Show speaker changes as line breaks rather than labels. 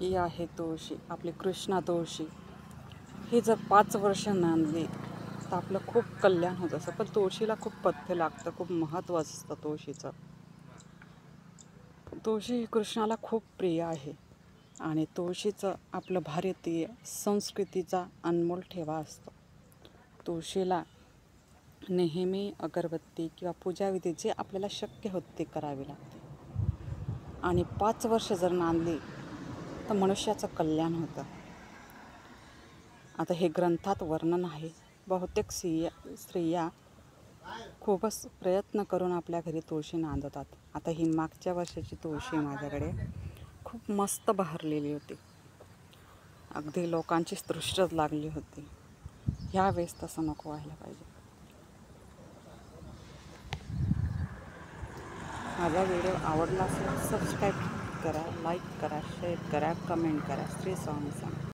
ही आहे तुळशी, आपली कृष्णा तुळशी. ही जर 5 वर्ष नांदली तर आपलं खूप कल्याण होत असतं. पण तुळशीला खूप पथ्य लागतं, खूप महत्त्व असतं तुळशीचं. तुळशी ही कृष्णाला खूप प्रिय आहे आणि तुळशीचं आपलं भारतीय संस्कृतीचा अनमोल ठेवा असतो. तुळशीला नेहमी अगरबत्ती किंवा पूजाविधी जे आपल्याला शक्य होते ते करावे लागते. आणि 5 वर्ष जर नांदली तर मनुष्याचं कल्याण होतं. आता हे ग्रंथात वर्णन आहे. बहुतेक स्त्रिया खूपच प्रयत्न करून आपल्या घरी तुळशी नांदतात. आता ही मागच्या वर्षाची तुळशी माझ्याकडे खूप मस्त बहरलेली होती. अगदी लोकांचीच दृष्टच लागली होती. ह्यावेळेस तसं नको व्हायला पाहिजे. माझा व्हिडिओ आवडला असेल सबस्क्राईब करा, लाईक करा, शेअर करा, कमेंट करा. श्री स्वामी समर्थ.